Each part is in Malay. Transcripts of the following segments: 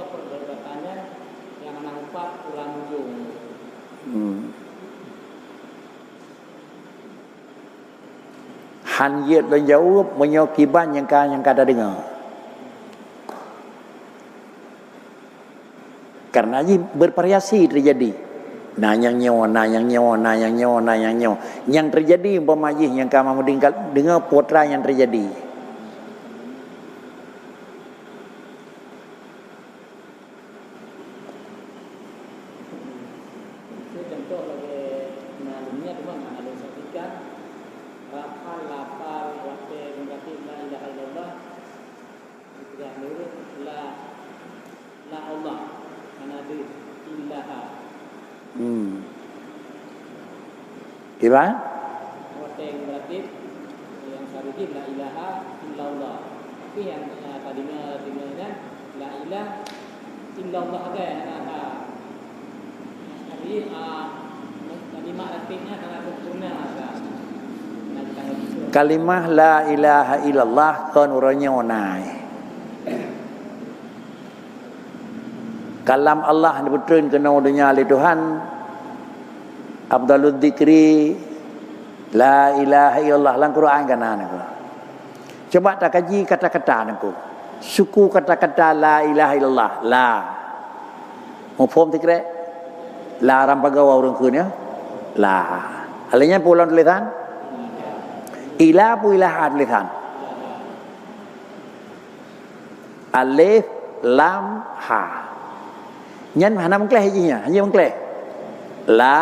perdebatannya yang nampak ulang ujung. Han yet dan jauh menyokiban yang kada dengar. Karena ini bervariasi terjadi. Yang terjadi umpamanya yang kamu mendengar putra yang terjadi. Contoh lagi malumnya cuma ada saksikan lapal waktu mengatakan la ilaha illallah tidak nurut la Allah manadu illaha. Gimana? Waktu yang berarti yang syarikin la ilaha illallah. Tapi yang tadinya la ilaha illallah ada jadi kalimat artinya sangat sempurna kalimah la ilaha illallah kan urangnya onai. Kalam Allah dibetul kena dunia oleh Tuhan. Afdalul dzikri la ilaha illallah dalam Quran kan aku. Coba tak kaji kata-kata aku. Suku kata-kata la ilaha illallah. La. Mau faham tak kira? La rampagawa orang kunya. La. Alanya pulang tulisan. Ilah pu ilahat tulisan. Alif lam ha. Nhân hana mengkleh hajinya, hanya mengkleh. La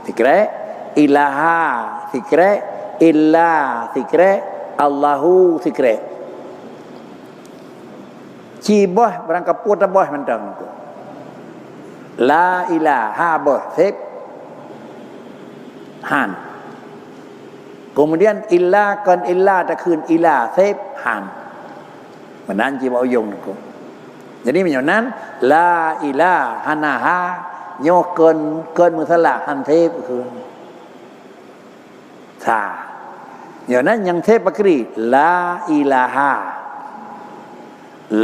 fikre ilaha fikre illa fikre Allahu fikre. Ciboh berangkat putar boh mentang tu. La ilaha boh fik han. Kemudian illa kan illa takคืน illa fik han. Menan ciboh uyung tu. Jadi menyonan la ilaha hanaha nyoเกินมือสละหันเทพคือถ้าอย่างนั้นยังเทพปกรีลาอิลาฮา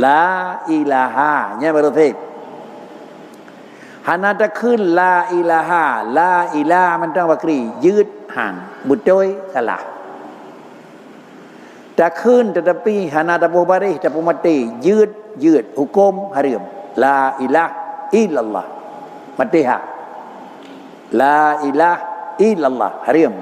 ลาอิลาฮาเนี่ยบริเทพหันจะขึ้นลาอิลาฮาลาอิลามันต้องปกรียืดหันบุตรโดยสละจะขึ้นแต่ปีหันจะปูบาริจะปูมัตติยืดหุกมฮาริมลาอิลาอิลลัลลอฮ์Matiha La ilaha illallah Harim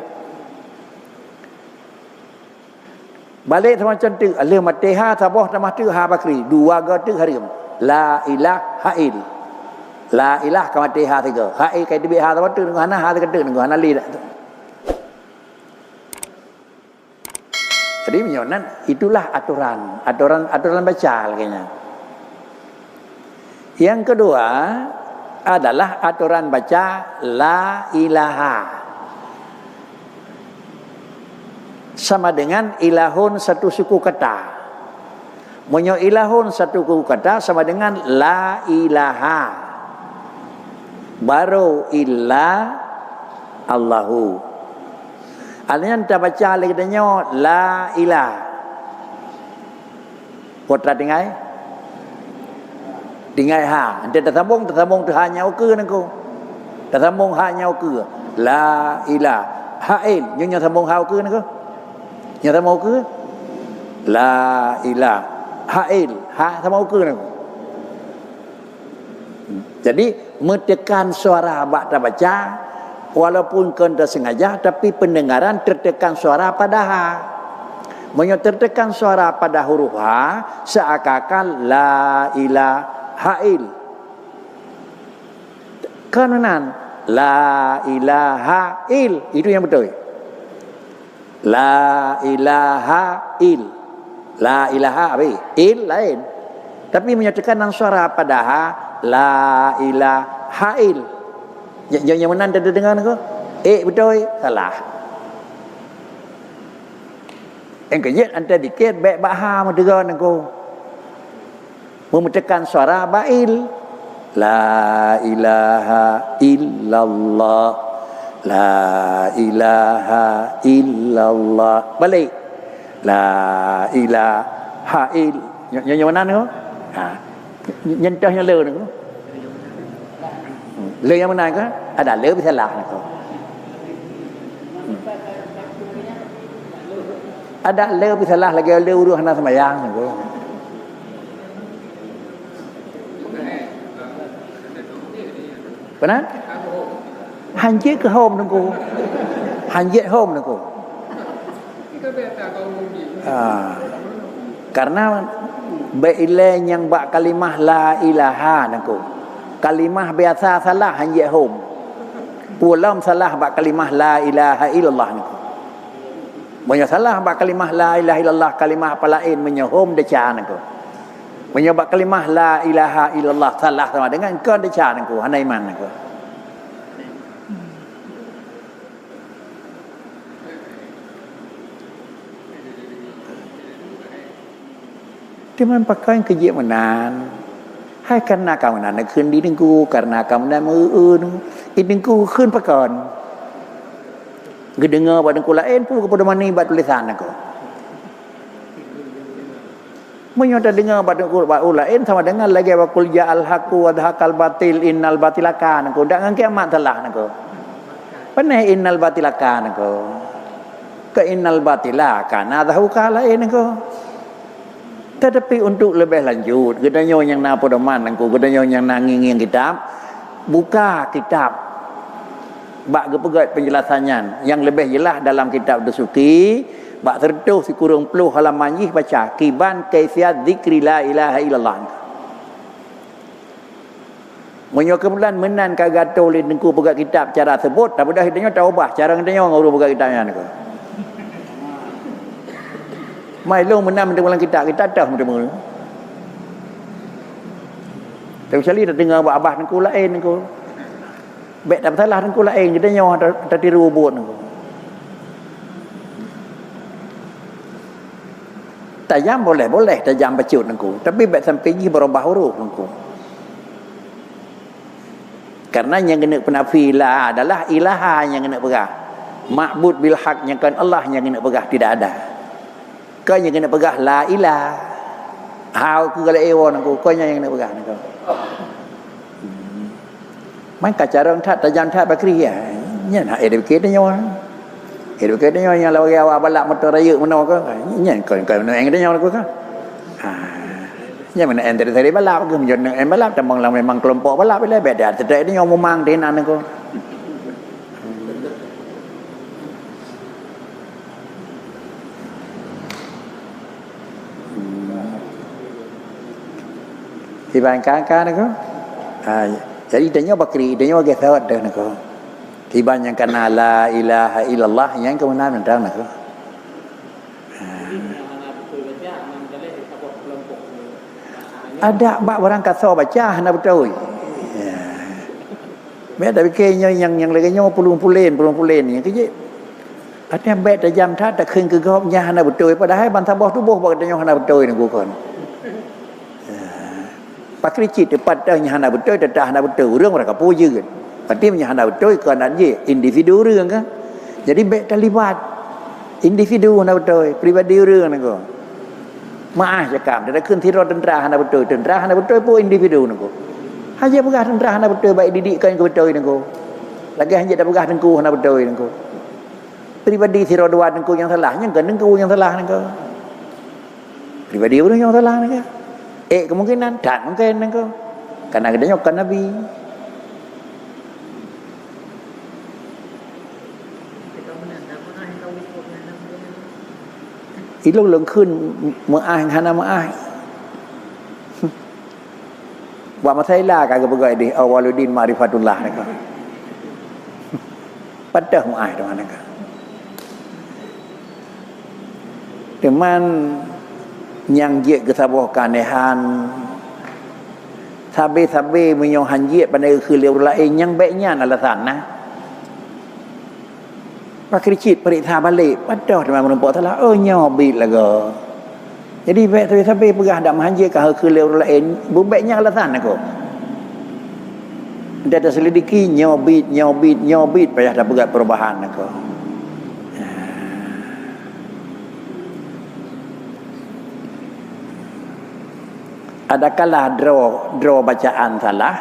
Balik sama cantik Alim matiha Taboh tamah tu ha bakri Dua gotu harim La ilaha il La ilah ka matiha tiga Ha'il kaya tibik ha taboh tu Nunggu hana ha tiga Nunggu hana li Jadi menyonan Itulah aturan baca kayaknya. Yang kedua adalah aturan baca la ilaha sama dengan ilahun satu suku kata. Monyo ilahun satu suku kata sama dengan la ilaha baru illa Allahu. Alnya kita baca lagi denyo la ilah. Potra dengai Tinggal ha, anda tersambung tu hanya oke nangku. Tersambung hanya oke. La ilah. Ha'il, nyonya sambung ha oke nangku. Nyonya sambung oke. La ilah. Ha'il, ha sambung oke nangku. Jadi mentekan suara baca walaupun kena sengaja tapi pendengaran tertekan suara pada ha. Tertekan suara pada huruf ha seakan la ilah Ha'il kanan la ilaha il itu yang betul. La ilaha il la ilaha il lain tapi menyatakan suara pada ha la ilaha il yang mana anda dengar ko betul salah. Yang kejut anda dikit baik baha mendengar ko memetekan suara ba'il la ilaha illallah la ilaha illallah balik la ilaha il yang mana tu Nyentuhnya le ni. Le yang mana ke? Ada le bisa lah ni. Ada le bisa lah lagi le uruh hana sembahyang ni. Benar? Hanjit ke home ni ko. Hanjit home ni ko. Karena Bailai yang bak kalimah la ilaha naku. Kalimah biasa salah hanya hum. Pulam salah bak kalimah la ilaha illallah naku. Banyak salah bak kalimah la ilaha illallah kalimah apa lain menyahum deca naku. Banyak bak kalimah la ilaha illallah salah sama dengan kau deca naku hanai man naku. Dia pakai kerja menan. Hai karena kamu nanคืนดีนึงกูkarena kamu nanมืออื่นอีนึงกูคืนประก่อนกูdengar pada ku lain pun kepada mana buat tulisan aku. Menyata dengar pada ku buat lain sama dengan lagi wa qul ja'al haqqu wa dhaqal batil innal batilaka aku dak ngangke amat salah aku. Panai innal batilaka aku. Ke innal batilaka na tahu lain aku. Tetapi untuk lebih lanjut, katanya yang na pedoman aku, katanya yang na ngingin kitab, buka kitab, bak gepegat penjelasannya, yang lebih jelas dalam kitab Dasuki, bak tertuh si kurung puluh halaman ini baca, kiban kaifiyat zikri la ilaha illallah. Menyo kemudian menan kagato lin ku pegat kitab cara sebut, tapi dah katanya taubah, cara katanya ngurus pegat kitabnya aku. Mai long menam dalam kita dah mula-mula. Tapi sekali dah dengar buat abah nengku lain nengku. Baik tak salah nengku lain kita nyawa tak tiru buat nengku. Tajam boleh tajam bacut nengku. Tapi baik sampai ni berubah huruf nengku. Karena yang kena penafi la adalah ilaha yang kena pegah. Ma'bud bil haq yang kan Allah yang kena pegah tidak ada. Kau yang kena pegah la ilah. Hau ku gala ewon aku, kau yang kena pegah aku. Maka cara tak tajam tak bakri ya. Nya nak educate dia nyawa. Educate dia yang lawa awak balak motor raya mana ke? Nya kau yang dia nyawa aku kan. Nya mana enter dari balak ke menjadi balak tambang lang memang kelompok balak bila beda. Sedek dia nyawa memang denan aku. Tiba angka nak jadi dia bakri dia bagi sawat dah nak tiba yang kena la ilaha illallah yang kemudian mentang nak ada bak orang kasar baca hana betul biar tapi kayaknya yang lagi nyawa pulun-pulen yang kerja ada yang baik tajam tak kheng ke gopnya hana betul padahal bantah bawah tubuh bak dia hana betul ni gukon Pakri cik tepat dah hana betul dah hana betul orang mereka puja kan. Berarti hana betul kerana dia individu orang kan. Jadi baik terlibat individu hana betul, pribadi orang nak. Maaf cakap dia kun tiro tentera hana betul pun individu nak. Hanya pegah tentera hana betul baik didikkan ke betul nak. Lagi hanya dah pegah tengku hana betul nak. Pribadi tiro dua tengku yang salahnya kan tengku yang salah nak. Pribadi orang yang salah nak. Kemungkinan tak mungkin engkau karena dia nyokan Nabi itu leng khun mu'ah hana mu'ah wa masailah kagak begai di awaludin ma'rifatullah engkau padah mu'ah tu mana engkau teman yang je ke sabuh kanehan sabe menyong hanjit pada khilil lain yang baiknya alasan nah pakricit periksa balik padah teman menumpuk salah nyobit laga jadi baik sabe pegah dak hanjit ke khilil lain baiknya alasan aku dia terselidiki nyobit payah dah pegat perubahan aku Ada kalah draw bacaan salah,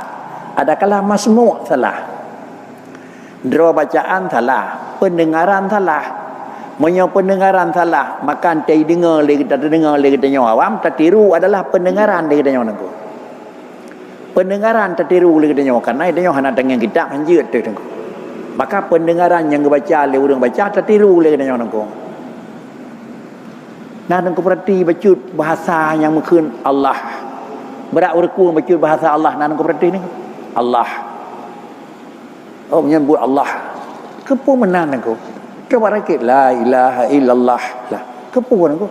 ada kalah masmu' salah. Draw bacaan salah, pendengaran salah. Menyo pendengaran salah, maka antai dengar lagi tak dengar lagi kita nyawa awam, tertiru adalah pendengaran lagi kita nyawa nangku. Pendengaran tertiru lagi kita nyawa karena kita nyawa nak dengan kitab hanjut tu nangku. Maka pendengaran yang baca oleh orang baca tertiru lagi kita nyawa nangku. Nah, nangku perhati bacut bahasa yang mungkin Allah. Berak urku bacut bahasa Allah, nah nangku perhati ni. Allah. Oh menyebut Allah. Kepu menan nangku. Coba rakit la ilaha illallah lah. Kepu nangku.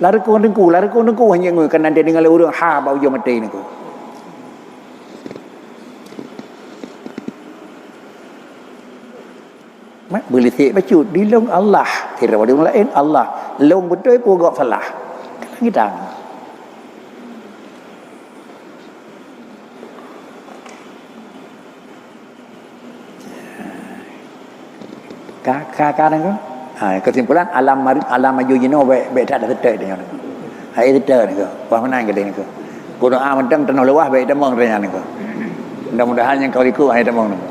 Lari ku dengku hanya ngui kan ada dengan orang ha bau jo mati nangku. Mak boleh tik bacut di long Allah. Kira orang lain Allah. Long betul pun gak salah. Kan kita. Kakak nangko. Kesimpulan alam majujino baik tak ada tetek dia nangko. Hai tetek nangko. Wah menang ke dia nangko. Kuno mentang tenang lewah baik demong dia nangko. Mudah-mudahan yang kau ikut hai demong nangko.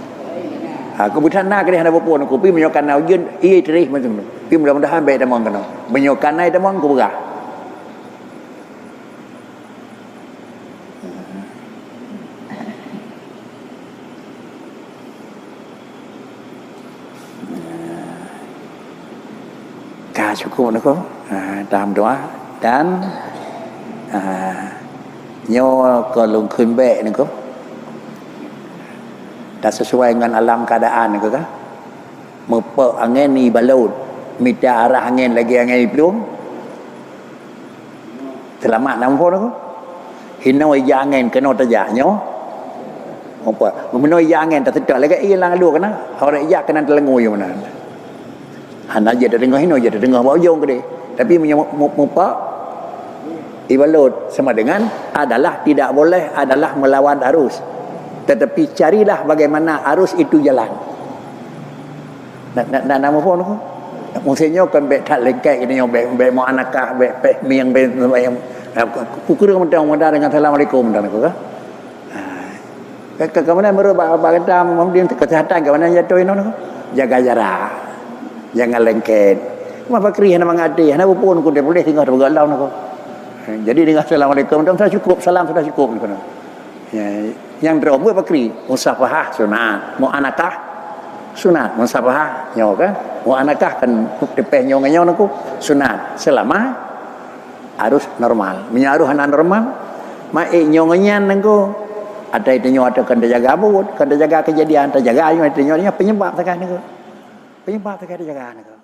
Kebutuhan nak dia ada apa nangko. Pi menyokan ujun iya terih macam tu. Pi mudah-mudahan baik demong kena. Menyokan ai demong ku berah. Cukup nako dalam doa dan nyo ko lung khun be nako dah sesuai dengan alam keadaan nako kan mepe angin ni balut minta arah angin lagi angin belum selamat nampo nako hinau ya angin kena tajak nyo apa menoi ya angin tak sedap lagi hilang lu kana orang ya kena telengu yo mana Hana je dengar hino je dengar bau jong ke dia. Tapi mupa ibalut sama dengan adalah tidak boleh adalah melawan arus. Tetapi carilah bagaimana arus itu jalan. Nak nama pun aku. Musimnya kan bet tak lengkap ini yang bet mau anakah bet miang bet yang kukur mudah dengan assalamualaikum dan aku kan. Kemudian merubah bagata memang kesehatan ke mana jatuh ini aku. Jaga jarak. Jangan lengket. Apa kri hana mangadi, hana pun ku dia boleh tinggal bergalau nako. Jadi dengan assalamualaikum sudah cukup, salam sudah cukup nako. Ya, yang drama apa kri? Musafahah sunat. Mau anakah? Sunat. Musafahah nyawa kan? Mau anakah kan tepeh nyawa nako sunat. Selama harus normal. Menyaruh hana normal, mai nyawa nako ada itu nyawa ada kan jaga abut, kan jaga kejadian, jaga ayo itu nyawa penyebab tekan nako. Penyebab terkait jagaan itu.